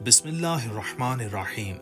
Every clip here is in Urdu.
بسم اللہ الرحمن الرحیم۔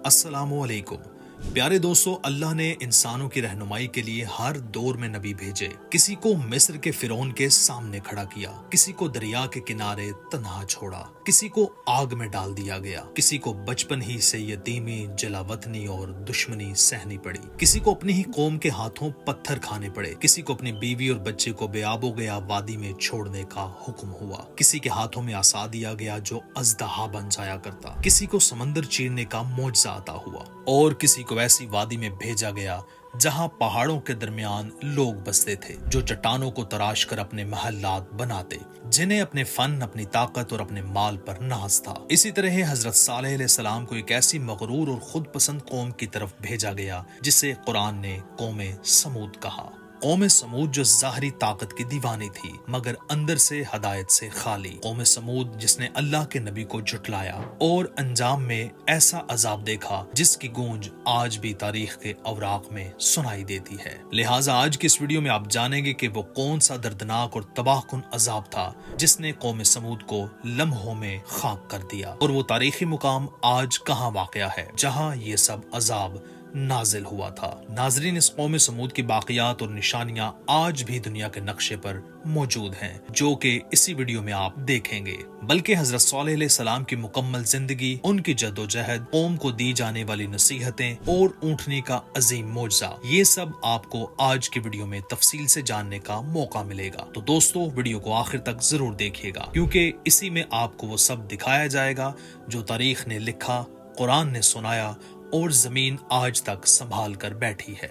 السلام علیکم پیارے دوستو، اللہ نے انسانوں کی رہنمائی کے لیے ہر دور میں نبی بھیجے۔ کسی کو مصر کے فرعون کے سامنے کھڑا کیا، کسی کو دریا کے کنارے تنہا چھوڑا، کسی کو آگ میں ڈال دیا گیا، کسی کو بچپن ہی سے یتیمی، جلا وطنی اور دشمنی سہنی پڑی، کسی کو اپنی ہی قوم کے ہاتھوں پتھر کھانے پڑے، کسی کو اپنی بیوی اور بچے کو بے آب و گیا وادی میں چھوڑنے کا حکم ہوا، کسی کے ہاتھوں میں عصا دیا گیا جو اژدہا بن جایا کرتا، کسی کو سمندر چیرنے کا معجزہ عطا ہوا، اور کسی کو ایسی وادی میں بھیجا گیا جہاں پہاڑوں کے درمیان لوگ بستے تھے، جو چٹانوں کو تراش کر اپنے محلات بناتے، جنہیں اپنے فن، اپنی طاقت اور اپنے مال پر ناز تھا۔ اسی طرح حضرت صالح علیہ السلام کو ایک ایسی مغرور اور خود پسند قوم کی طرف بھیجا گیا جسے قرآن نے قوم سمود کہا۔ قوم سمود جو ظاہری طاقت کی دیوانی تھی مگر اندر سے ہدایت سے خالی، قوم سمود جس نے اللہ کے نبی کو جھٹلایا اور انجام میں ایسا عذاب دیکھا جس کی گونج آج بھی تاریخ کے اوراق میں سنائی دیتی ہے۔ لہٰذا آج کی اس ویڈیو میں آپ جانیں گے کہ وہ کون سا دردناک اور تباہ کن عذاب تھا جس نے قوم سمود کو لمحوں میں خاک کر دیا، اور وہ تاریخی مقام آج کہاں واقع ہے جہاں یہ سب عذاب نازل ہوا تھا۔ ناظرین، اس قوم سمود کی باقیات اور نشانیاں آج بھی دنیا کے نقشے پر موجود ہیں، جو کہ اسی ویڈیو میں آپ دیکھیں گے۔ بلکہ حضرت صالح علیہ السلام کی مکمل زندگی، ان کی جد و جہد، قوم کو دی جانے والی نصیحتیں اور اونٹنی کا عظیم معجزہ، یہ سب آپ کو آج کی ویڈیو میں تفصیل سے جاننے کا موقع ملے گا۔ تو دوستو، ویڈیو کو آخر تک ضرور دیکھیے گا، کیونکہ اسی میں آپ کو وہ سب دکھایا جائے گا جو تاریخ نے لکھا، قرآن نے سنایا اور زمین آج تک سنبھال کر بیٹھی ہے۔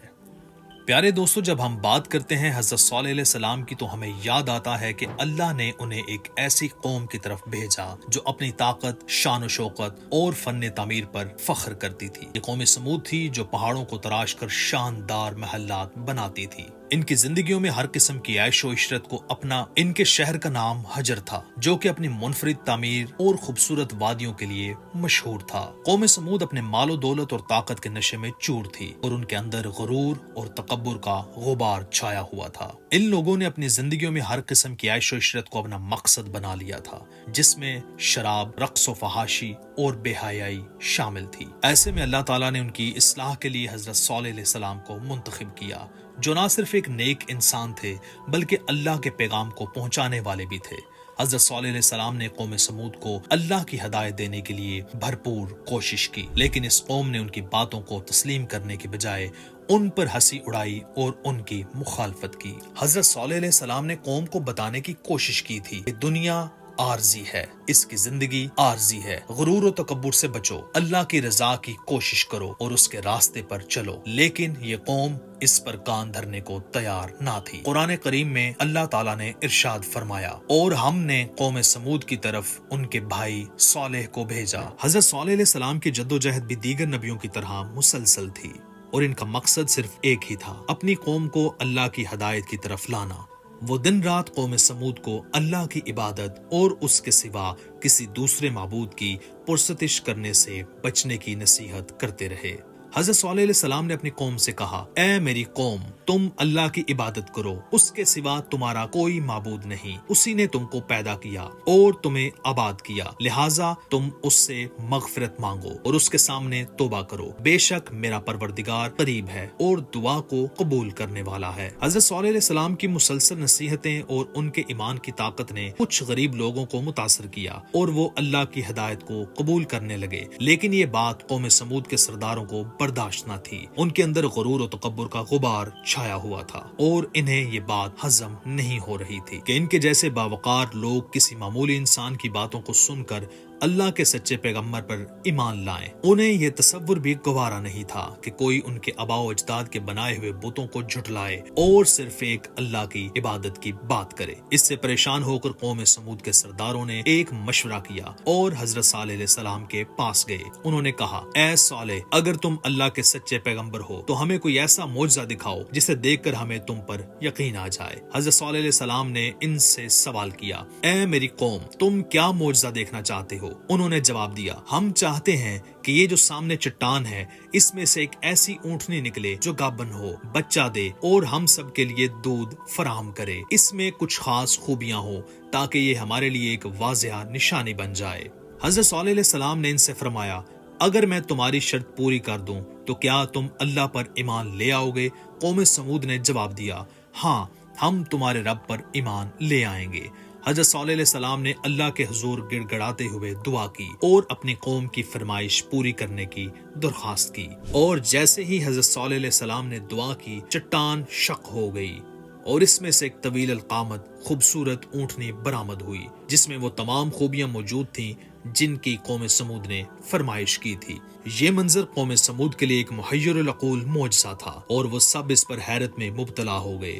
پیارے دوستو، جب ہم بات کرتے ہیں حضرت صالح علیہ السلام کی تو ہمیں یاد آتا ہے کہ اللہ نے انہیں ایک ایسی قوم کی طرف بھیجا جو اپنی طاقت، شان و شوکت اور فن تعمیر پر فخر کرتی تھی۔ یہ قوم سمود تھی جو پہاڑوں کو تراش کر شاندار محلات بناتی تھی۔ ان کی زندگیوں میں ہر قسم کی عیش و عشرت کو اپنا، ان کے شہر کا نام حجر تھا جو کہ اپنی منفرد تعمیر اور خوبصورت وادیوں کے لیے مشہور تھا۔ قوم سمود اپنے مال و دولت اور طاقت کے نشے میں چور تھی اور ان کے اندر غرور اور تکبر کا غبار چھایا ہوا تھا۔ ان لوگوں نے اپنی زندگیوں میں ہر قسم کی عیش و عشرت کو اپنا مقصد بنا لیا تھا، جس میں شراب، رقص و فحاشی اور بے حیائی شامل تھی۔ ایسے میں اللہ تعالیٰ نے ان کی اصلاح کے لیے حضرت صالح علیہ السلام کو منتخب کیا، جو نہ صرف ایک نیک انسان تھے بلکہ اللہ کے پیغام کو پہنچانے والے بھی تھے۔ حضرت صالح علیہ السلام نے قوم سمود کو اللہ کی ہدایت دینے کے لیے بھرپور کوشش کی، لیکن اس قوم نے ان کی باتوں کو تسلیم کرنے کے بجائے ان پر ہنسی اڑائی اور ان کی مخالفت کی۔ حضرت صالح علیہ السلام نے قوم کو بتانے کی کوشش کی تھی کہ دنیا عارضی ہے، اس کی زندگی عارضی ہے، غرور و تکبر سے بچو، اللہ کی رضا کی کوشش کرو اور اس کے راستے پر چلو۔ لیکن یہ قوم اس پر کان دھرنے کو تیار نہ تھی۔ قرآن کریم میں اللہ تعالیٰ نے ارشاد فرمایا، اور ہم نے قوم سمود کی طرف ان کے بھائی صالح کو بھیجا۔ حضرت صالح علیہ السلام کی جد و جہد بھی دیگر نبیوں کی طرح مسلسل تھی، اور ان کا مقصد صرف ایک ہی تھا، اپنی قوم کو اللہ کی ہدایت کی طرف لانا۔ وہ دن رات قوم سمود کو اللہ کی عبادت اور اس کے سوا کسی دوسرے معبود کی پرستش کرنے سے بچنے کی نصیحت کرتے رہے۔ حضرت صالح علیہ السلام نے اپنی قوم سے کہا، اے میری قوم، تم اللہ کی عبادت کرو، اس کے سوا تمہارا کوئی معبود نہیں، اسی نے تم کو پیدا کیا اور تمہیں آباد کیا، لہٰذا تم اس سے مغفرت مانگو اور اس کے سامنے توبہ کرو، بے شک میرا پروردگار قریب ہے اور دعا کو قبول کرنے والا ہے۔ حضرت صالح علیہ السلام کی مسلسل نصیحتیں اور ان کے ایمان کی طاقت نے کچھ غریب لوگوں کو متاثر کیا اور وہ اللہ کی ہدایت کو قبول کرنے لگے، لیکن یہ بات قوم سمود کے سرداروں کو برداشت نہ تھی۔ ان کے اندر غرور و تکبر کا غبار چھایا ہوا تھا اور انہیں یہ بات ہضم نہیں ہو رہی تھی کہ ان کے جیسے باوقار لوگ کسی معمولی انسان کی باتوں کو سن کر اللہ کے سچے پیغمبر پر ایمان لائیں۔ انہیں یہ تصور بھی گوارا نہیں تھا کہ کوئی ان کے آباء و اجداد کے بنائے ہوئے بتوں کو جھٹلائے اور صرف ایک اللہ کی عبادت کی بات کرے۔ اس سے پریشان ہو کر قوم سمود کے سرداروں نے ایک مشورہ کیا اور حضرت صالح علیہ السلام کے پاس گئے۔ انہوں نے کہا، اے صالح، اگر تم اللہ کے سچے پیغمبر ہو تو ہمیں کوئی ایسا معجزہ دکھاؤ جسے دیکھ کر ہمیں تم پر یقین آ جائے۔ حضرت صالح علیہ السلام نے ان سے سوال کیا، اے میری قوم، تم کیا معجزہ دیکھنا چاہتے ہو؟ انہوں نے جواب دیا، ہم چاہتے ہیں کہ یہ جو سامنے چٹان ہے اس میں سے ایک ایسی اونٹنی نکلے جو گابن ہو، بچہ دے اور ہم سب کے لیے دودھ فراہم کرے، اس میں کچھ خاص خوبیاں ہوں تاکہ یہ ہمارے لیے ایک واضح نشانی بن جائے۔ حضرت صالح علیہ السلام نے ان سے فرمایا اگر میں تمہاری شرط پوری کر دوں تو کیا تم اللہ پر ایمان لے آؤ گے؟ قوم سمود نے جواب دیا ہاں ہم تمہارے رب پر ایمان لے آئیں گے۔ حضرت صالح علیہ السلام نے اللہ کے حضور گڑ گڑاتے ہوئے دعا کی اور اپنی قوم کی فرمائش پوری کرنے کی درخواست کی، اور جیسے ہی حضرت صالح علیہ السلام نے دعا کی چٹان شق ہو گئی اور اس میں سے ایک طویل القامت خوبصورت اونٹنی برآمد ہوئی جس میں وہ تمام خوبیاں موجود تھیں جن کی قوم سمود نے فرمائش کی تھی۔ یہ منظر قوم سمود کے لیے ایک محیر العقول معجزہ تھا اور وہ سب اس پر حیرت میں مبتلا ہو گئے۔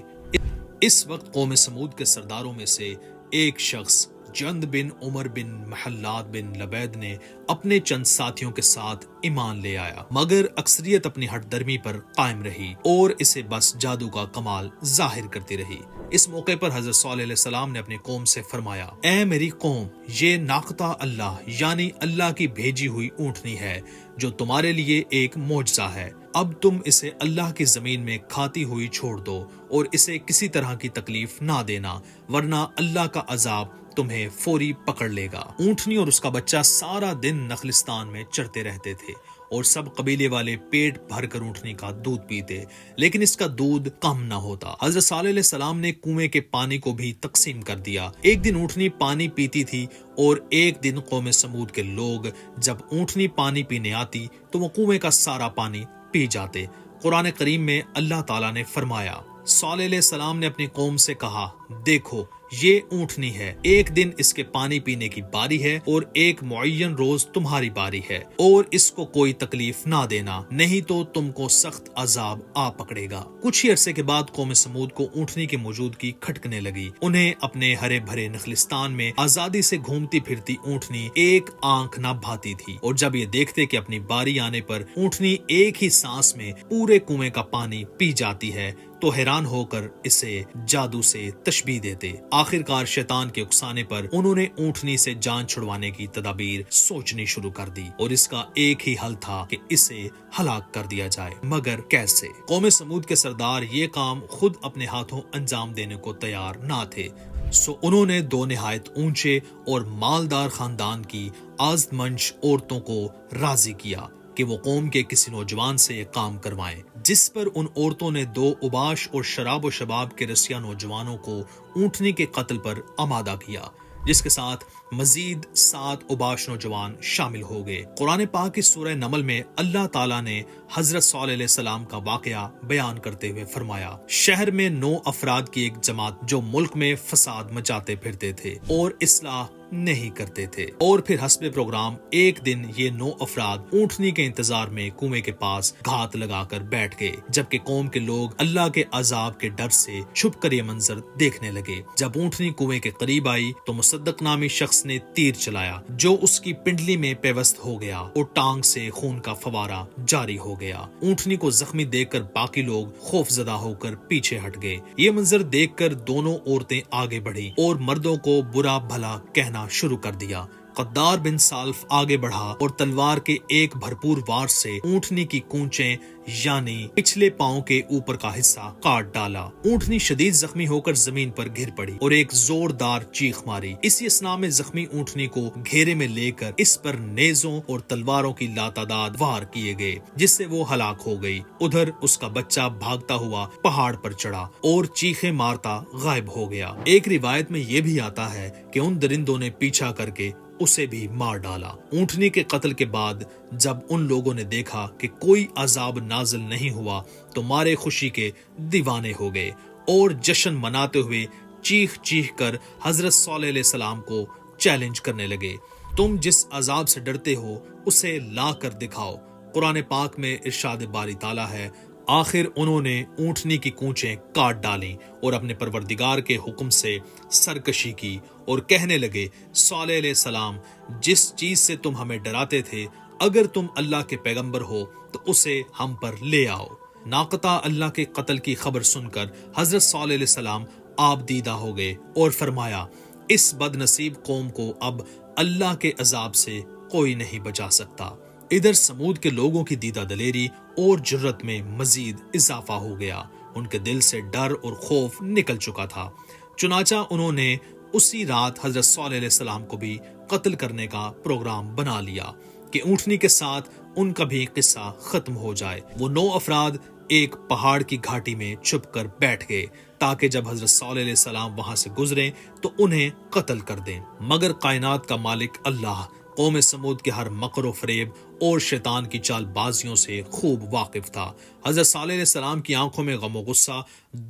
اس وقت قوم سمود کے سرداروں میں سے ایک شخص جند بن عمر بن محلات بن لبید نے اپنے چند ساتھیوں کے ساتھ ایمان لے آیا، مگر اکثریت اپنی ہٹ درمی پر قائم رہی اور اسے بس جادو کا کمال ظاہر کرتی رہی۔ اس موقع پر حضرت صالح علیہ السلام نے اپنی قوم سے فرمایا اے میری قوم، یہ ناقتہ اللہ یعنی اللہ کی بھیجی ہوئی اونٹنی ہے جو تمہارے لیے ایک معجزہ ہے۔ اب تم اسے اللہ کی زمین میں کھاتی ہوئی چھوڑ دو اور اسے کسی طرح کی تکلیف نہ دینا، ورنہ اللہ کا عذاب تمہیں فوری پکڑ لے گا۔ اونٹنی اور اس کا بچہ سارا دن نخلستان میں چرتے رہتے تھے اور سب قبیلے والے پیٹ بھر کر اونٹنی کا دودھ پیتے، لیکن اس کا دودھ کم نہ ہوتا۔ حضرت صالح علیہ السلام نے کنویں کے پانی کو بھی تقسیم کر دیا۔ ایک دن اونٹنی پانی پیتی تھی اور ایک دن قوم سمود کے لوگ جب اونٹنی پانی پینے آتی تو وہ کنویں کا سارا پانی پی جاتے۔ قرآن کریم میں اللہ تعالیٰ نے فرمایا صالح علیہ السلام نے اپنی قوم سے کہا دیکھو یہ اونٹنی ہے، ایک دن اس کے پانی پینے کی باری ہے اور ایک معین روز تمہاری باری ہے، اور اس کو کوئی تکلیف نہ دینا نہیں تو تم کو سخت عذاب آ پکڑے گا۔ کچھ ہی عرصے کے بعد قوم سمود کو اونٹنی کی موجودگی کھٹکنے لگی۔ انہیں اپنے ہرے بھرے نخلستان میں آزادی سے گھومتی پھرتی اونٹنی ایک آنکھ نہ بھاتی تھی، اور جب یہ دیکھتے کہ اپنی باری آنے پر اونٹنی ایک ہی سانس میں پورے کنویں کا پانی پی جاتی ہے تو حیران ہو کر اسے جادو سے تشبیہ دیتے۔ آخر کار شیطان کے اکسانے پر انہوں نے اونٹنی سے جان چھڑوانے کی تدابیر سوچنی شروع کر دی، اور اس کا ایک ہی حل تھا کہ اسے ہلاک کر دیا جائے، مگر کیسے؟ قوم سمود کے سردار یہ کام خود اپنے ہاتھوں انجام دینے کو تیار نہ تھے، سو انہوں نے دو نہایت اونچے اور مالدار خاندان کی آزمنش عورتوں کو راضی کیا کہ وہ قوم کے کسی نوجوان سے یہ کام کروائیں، جس پر ان عورتوں نے دو اوباش اور شراب و شباب کے رسیا نوجوانوں کو اونٹنی کے قتل پر آمادہ کیا، جس کے ساتھ مزید 7 اوباش نوجوان شامل ہو گئے۔ قرآن پاک کی سورہ نمل میں اللہ تعالیٰ نے حضرت صالح علیہ السلام کا واقعہ بیان کرتے ہوئے فرمایا شہر میں 9 افراد کی ایک جماعت جو ملک میں فساد مچاتے پھرتے تھے اور اصلاح نہیں کرتے تھے، اور پھر حسب پروگرام ایک دن یہ 9 افراد اونٹنی کے انتظار میں کنویں کے پاس گھات لگا کر بیٹھ گئے، جبکہ قوم کے لوگ اللہ کے عذاب کے ڈر سے چھپ کر یہ منظر دیکھنے لگے۔ جب اونٹنی کنویں کے قریب آئی تو مصدق نامی شخص نے تیر چلایا جو اس کی پنڈلی میں پیوست ہو گیا اور ٹانگ سے خون کا فوارہ جاری ہو گیا۔ اونٹنی کو زخمی دیکھ کر باقی لوگ خوف زدہ ہو کر پیچھے ہٹ گئے۔ یہ منظر دیکھ کر دونوں عورتیں آگے بڑھی اور مردوں کو برا بھلا کہنا شروع کر دیا۔ قدار بن سالف آگے بڑھا اور تلوار کے ایک بھرپور وار سے اونٹنی کی کونچیں یعنی پچھلے پاؤں کے اوپر کا حصہ کاٹ ڈالا۔ اونٹنی شدید زخمی ہو کر زمین پر گر پڑی اور ایک زوردار چیخ ماری۔ اسی اثناء میں زخمی اونٹنی کو گھیرے میں لے کر اس پر نیزوں اور تلواروں کی لاتعداد وار کیے گئے، جس سے وہ ہلاک ہو گئی۔ ادھر اس کا بچہ بھاگتا ہوا پہاڑ پر چڑھا اور چیخیں مارتا غائب ہو گیا۔ ایک روایت میں یہ بھی آتا ہے کہ ان درندوں نے پیچھا کر کے اسے بھی مار ڈالا۔ اونٹنی کے قتل کے بعد جب ان لوگوں نے دیکھا کہ کوئی عذاب نازل نہیں ہوا تو مارے خوشی کے دیوانے ہو گئے اور جشن مناتے ہوئے چیخ چیخ کر حضرت صالح علیہ السلام کو چیلنج کرنے لگے، تم جس عذاب سے ڈرتے ہو اسے لا کر دکھاؤ۔ قرآن پاک میں ارشاد باری تعالیٰ ہے آخر انہوں نے اونٹنی کی کونچیں کاٹ ڈالیں اور اپنے پروردگار کے حکم سے سرکشی کی اور کہنے لگے صالح علیہ السلام جس چیز سے تم ہمیں ڈراتے تھے اگر تم اللہ کے پیغمبر ہو تو اسے ہم پر لے آؤ۔ ناقتہ اللہ کے قتل کی خبر سن کر حضرت صالح علیہ السلام آپ دیدہ ہو گئے اور فرمایا اس بد نصیب قوم کو اب اللہ کے عذاب سے کوئی نہیں بچا سکتا۔ ادھر سمود کے لوگوں کی دیدہ دلیری اور جرت میں مزید اضافہ ہو گیا، ان کے دل سے ڈر اور خوف نکل چکا تھا، چنانچہ انہوں نے اسی رات حضرت صالح علیہ السلام کو بھی قتل کرنے کا پروگرام بنا لیا کہ اونٹنی کے ساتھ ان کا بھی قصہ ختم ہو جائے۔ وہ 9 افراد ایک پہاڑ کی گھاٹی میں چھپ کر بیٹھ گئے تاکہ جب حضرت صالح علیہ السلام وہاں سے گزریں تو انہیں قتل کر دیں، مگر کائنات کا مالک اللہ قوم سمود کے ہر مکر و فریب اور شیطان کی چال بازیوں سے خوب واقف تھا۔ حضرت صالح علیہ السلام کی آنکھوں میں غم و غصہ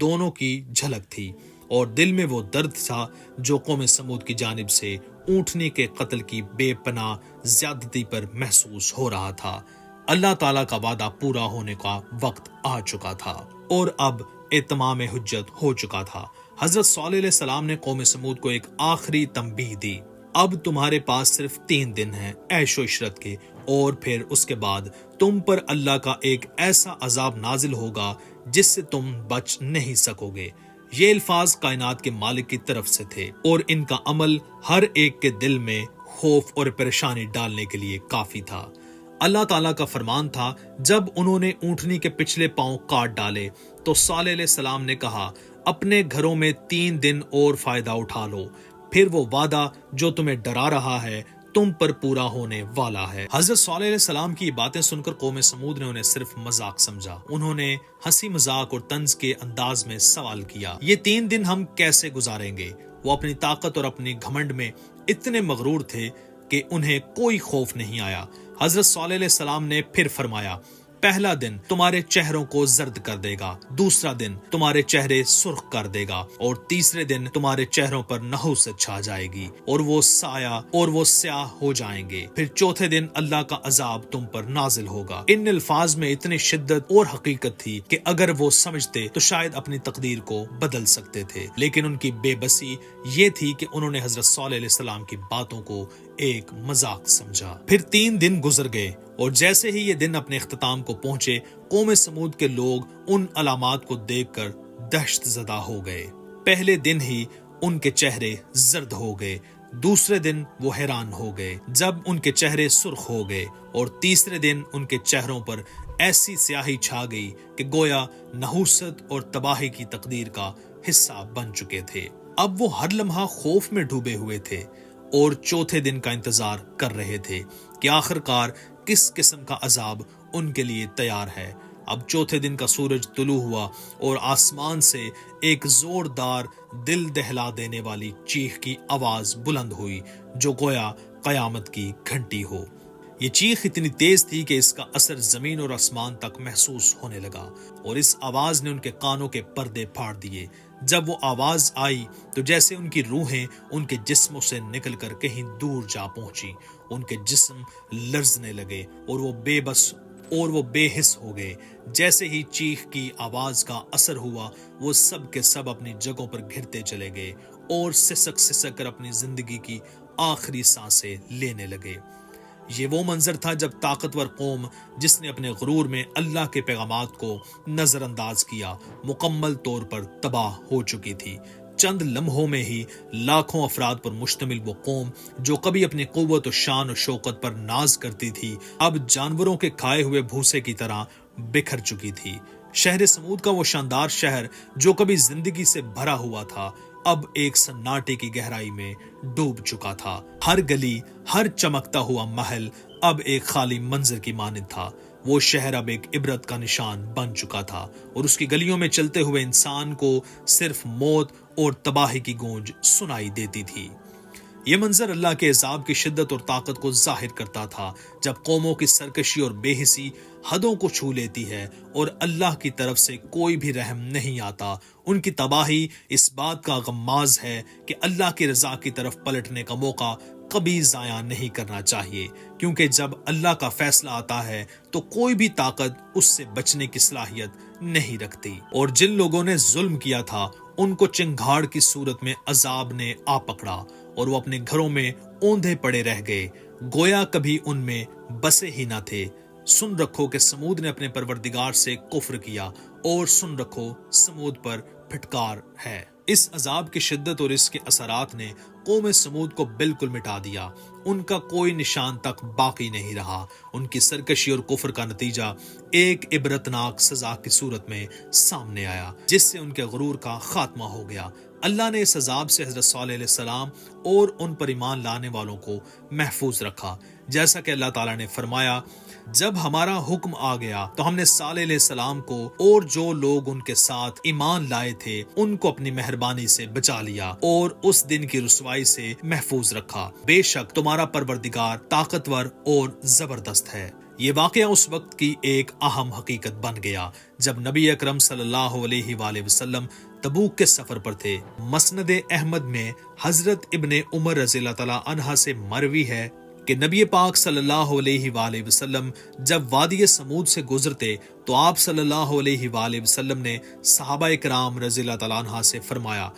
دونوں کی جھلک تھی اور دل میں وہ درد تھا جو قوم سمود کی جانب سے اونٹنی کے قتل کی بے پناہ زیادتی پر محسوس ہو رہا تھا۔ اللہ تعالیٰ کا وعدہ پورا ہونے کا وقت آ چکا تھا اور اب اتمام حجت ہو چکا تھا۔ حضرت صالح علیہ السلام نے قوم سمود کو ایک آخری تنبیہ دی، اب تمہارے پاس صرف 3 دن ہیں عیش و عشرت کے، اور پھر اس کے بعد تم پر اللہ کا ایک ایسا عذاب نازل ہوگا جس سے تم بچ نہیں سکو گے۔ یہ الفاظ کائنات کے مالک کی طرف سے تھے اور ان کا عمل ہر ایک کے دل میں خوف اور پریشانی ڈالنے کے لیے کافی تھا۔ اللہ تعالیٰ کا فرمان تھا، جب انہوں نے اونٹنی کے پچھلے پاؤں کاٹ ڈالے تو صالح علیہ السلام نے کہا، اپنے گھروں میں 3 دن اور فائدہ اٹھا لو، پھر وہ وعدہ جو تمہیں ڈرا رہا ہے تم پر پورا ہونے والا ہے۔ حضرت صالح علیہ السلام کی باتیں سن کر قوم سمود نے انہیں صرف مذاق سمجھا۔ انہوں نے ہنسی مذاق اور طنز کے انداز میں سوال کیا، یہ 3 دن ہم کیسے گزاریں گے؟ وہ اپنی طاقت اور اپنی گھمنڈ میں اتنے مغرور تھے کہ انہیں کوئی خوف نہیں آیا۔ حضرت صالح علیہ السلام نے پھر فرمایا، پہلا دن تمہارے چہروں کو زرد کر دے گا، دوسرا دن تمہارے چہرے سرخ کر دے گا، اور تیسرے دن تمہارے چہروں پر نحوست چھا جائے گی اور وہ سیاہ ہو جائیں گے، پھر چوتھے دن اللہ کا عذاب تم پر نازل ہوگا۔ ان الفاظ میں اتنی شدت اور حقیقت تھی کہ اگر وہ سمجھتے تو شاید اپنی تقدیر کو بدل سکتے تھے، لیکن ان کی بے بسی یہ تھی کہ انہوں نے حضرت صالح علیہ السلام کی باتوں کو ایک مذاق سمجھا۔ پھر 3 دن گزر گئے اور جیسے ہی یہ دن اپنے اختتام کو پہنچے، قوم سمود کے لوگ ان علامات کو دیکھ کر دہشت زدہ ہو گئے۔ پہلے دن ہی ان کے چہرے زرد ہو گئے، دوسرے دن وہ حیران ہو گئے جب ان کے چہرے سرخ ہو گئے، اور تیسرے دن ان کے چہروں پر ایسی سیاہی چھا گئی کہ گویا نحوست اور تباہی کی تقدیر کا حصہ بن چکے تھے۔ اب وہ ہر لمحہ خوف میں ڈوبے ہوئے تھے اور چوتھے دن کا انتظار کر رہے تھے کہ آخرکار کس قسم کا عذاب ان کے لیے تیار ہے۔ اب چوتھے دن کا سورج طلوع ہوا اور آسمان سے ایک زوردار دل دہلا دینے والی چیخ کی آواز بلند ہوئی جو گویا قیامت کی گھنٹی ہو۔ یہ چیخ اتنی تیز تھی کہ اس کا اثر زمین اور آسمان تک محسوس ہونے لگا، اور اس آواز نے ان کے کانوں کے پردے پھاڑ دیے۔ جب وہ آواز آئی تو جیسے ان کی روحیں ان کے جسموں سے نکل کر کہیں دور جا پہنچی، ان کے جسم لرزنے لگے اور وہ بے حس ہو گئے۔ جیسے ہی چیخ کی آواز کا اثر ہوا، وہ سب کے سب اپنی جگہوں پر گھرتے چلے گئے اور سسک کر اپنی زندگی کی آخری سانسیں لینے لگے۔ یہ وہ منظر تھا جب طاقتور قوم جس نے اپنے غرور میں اللہ کے پیغامات کو نظر انداز کیا، مکمل طور پر تباہ ہو چکی تھی۔ چند لمحوں میں ہی لاکھوں افراد پر مشتمل وہ قوم جو کبھی اپنی قوت و شان و شوکت پر ناز کرتی تھی، اب جانوروں کے کھائے ہوئے بھوسے کی طرح بکھر چکی تھی۔ شہر سمود کا وہ شاندار شہر جو کبھی زندگی سے بھرا ہوا تھا، اب ایک سناٹے کی گہرائی میں ڈوب چکا تھا۔ ہر گلی، ہر چمکتا ہوا محل اب ایک خالی منظر کی مانند تھا۔ وہ شہر اب ایک عبرت کا نشان بن چکا تھا اور اس کی گلیوں میں چلتے ہوئے انسان کو صرف موت اور تباہی کی گونج سنائی دیتی تھی۔ یہ منظر اللہ کے عذاب کی شدت اور طاقت کو ظاہر کرتا تھا۔ جب قوموں کی سرکشی اور بے حسی حدوں کو چھو لیتی ہے اور اللہ کی طرف سے کوئی بھی رحم نہیں آتا، ان کی تباہی اس بات کا غماز ہے کہ اللہ کی رضا کی طرف پلٹنے کا موقع کبھی ضائع نہیں کرنا چاہیے، کیونکہ جب اللہ کا فیصلہ آتا ہے تو کوئی بھی طاقت اس سے بچنے کی صلاحیت نہیں رکھتی۔ اور جن لوگوں نے ظلم کیا تھا ان کو چنگھاڑ کی صورت میں عذاب نے آ پکڑا اور وہ اپنے گھروں میں اوندھے پڑے رہ گئے، گویا کبھی ان میں بسے ہی نہ تھے۔ سن رکھو کہ سمود نے اپنے پروردگار سے کفر کیا، اور سن رکھو سمود پر پھٹکار ہے۔ اس عذاب کی شدت اور اس کے اثرات نے قوم سمود کو بالکل مٹا دیا۔ ان کا کوئی نشان تک باقی نہیں رہا۔ ان کی سرکشی اور کفر کا نتیجہ ایک عبرتناک سزا کی صورت میں سامنے آیا، جس سے ان کے غرور کا خاتمہ ہو گیا۔ اللہ نے اس عذاب سے حضرت صالح علیہ السلام اور ان پر ایمان لانے والوں کو محفوظ رکھا، جیسا کہ اللہ تعالیٰ نے فرمایا، جب ہمارا حکم آ گیا تو ہم نے صالح علیہ السلام کو اور جو لوگ ان کے ساتھ ایمان لائے تھے ان کو اپنی مہربانی سے بچا لیا اور اس دن کی رسوائی سے محفوظ رکھا۔ بے شک تمہارا پروردگار طاقتور اور زبردست ہے۔ یہ واقعہ اس وقت کی ایک اہم حقیقت بن گیا جب نبی اکرم صلی اللہ علیہ وآلہ وسلم تبوک کے سفر پر تھے۔ مسند احمد میں حضرت ابن عمر رضی اللہ تعالیٰ عنہ سے مروی ہے کہ نبی پاک صلی اللہ علیہ وآلہ وسلم جب وادی سمود سے گزرتے تو آپ صلی اللہ علیہ وآلہ وسلم نے صحابہ کرام رضی اللہ تعالیٰ عنہ سے فرمایا،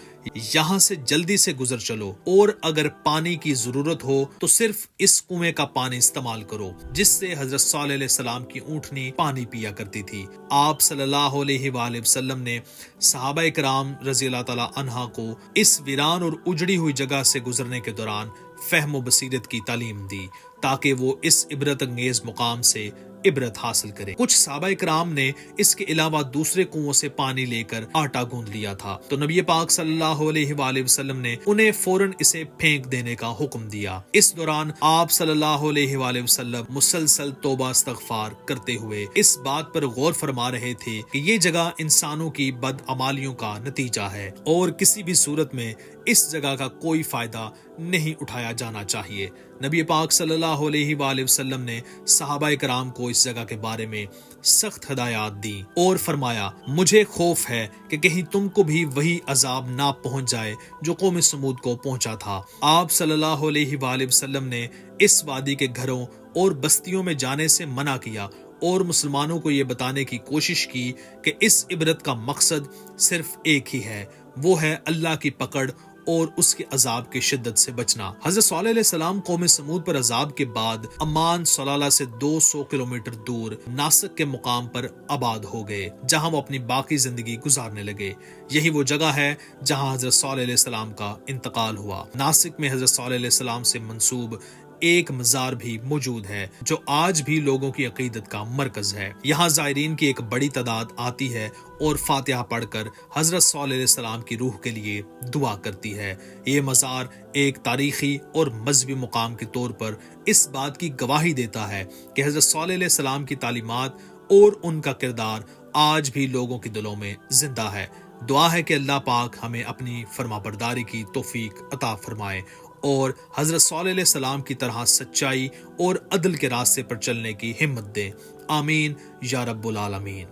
یہاں سے جلدی سے گزر چلو، اور اگر پانی کی ضرورت ہو تو صرف اس کنویں کا پانی استعمال کرو جس سے حضرت صالح علیہ السلام کی اونٹنی پانی پیا کرتی تھی۔ آپ صلی اللہ علیہ وآلہ وسلم نے صحابہ کرام رضی اللہ تعالیٰ عنہ کو اس ویران اور اجڑی ہوئی جگہ سے گزرنے کے دوران فہم و بصیرت کی تعلیم دی تاکہ وہ اس عبرت انگیز مقام سے عبرت حاصل کرے۔ کچھ صحابہ کرام نے اس کے علاوہ دوسرے کنووں سے پانی لے کر آٹا گوندھ لیا تھا تو نبی پاک صلی اللہ علیہ وآلہ وسلم نے انہیں فوراً اسے پھینک دینے کا حکم دیا۔ اس دوران آپ صلی اللہ علیہ وآلہ وسلم مسلسل توبہ استغفار کرتے ہوئے اس بات پر غور فرما رہے تھے کہ یہ جگہ انسانوں کی بدعمالیوں کا نتیجہ ہے اور کسی بھی صورت میں اس جگہ کا کوئی فائدہ نہیں اٹھایا جانا چاہیے۔ نبی پاک صلی اللہ علیہ وآلہ وسلم نے صحابہ کرام کو اس جگہ کے بارے میں سخت ہدایات دی اور فرمایا، مجھے خوف ہے کہ کہیں تم کو بھی وہی عذاب نہ پہنچ جائے جو قوم سمود کو پہنچا تھا۔ آپ صلی اللہ علیہ وآلہ وسلم نے اس وادی کے گھروں اور بستیوں میں جانے سے منع کیا اور مسلمانوں کو یہ بتانے کی کوشش کی کہ اس عبرت کا مقصد صرف ایک ہی ہے، وہ ہے اللہ کی پکڑ اور اس کے عذاب کی شدت سے بچنا۔ حضرت صالح علیہ السلام قوم سمود پر عذاب کے بعد امان صلالہ سے 200 کلومیٹر دور ناسک کے مقام پر آباد ہو گئے جہاں وہ اپنی باقی زندگی گزارنے لگے۔ یہی وہ جگہ ہے جہاں حضرت صالح علیہ السلام کا انتقال ہوا۔ ناسک میں حضرت صالح علیہ السلام سے منسوب ایک مزار بھی موجود ہے جو آج بھی لوگوں کی عقیدت کا مرکز ہے۔ یہاں زائرین کی ایک بڑی تعداد آتی ہے اور فاتحہ پڑھ کر حضرت صالح علیہ السلام کی روح کے لیے دعا کرتی ہے۔ یہ مزار ایک تاریخی اور مذہبی مقام کے طور پر اس بات کی گواہی دیتا ہے کہ حضرت صالح علیہ السلام کی تعلیمات اور ان کا کردار آج بھی لوگوں کے دلوں میں زندہ ہے۔ دعا ہے کہ اللہ پاک ہمیں اپنی فرمانبرداری کی توفیق عطا فرمائے اور حضرت صالح علیہ السلام کی طرح سچائی اور عدل کے راستے پر چلنے کی ہمت دے۔ آمین یا رب العالمین۔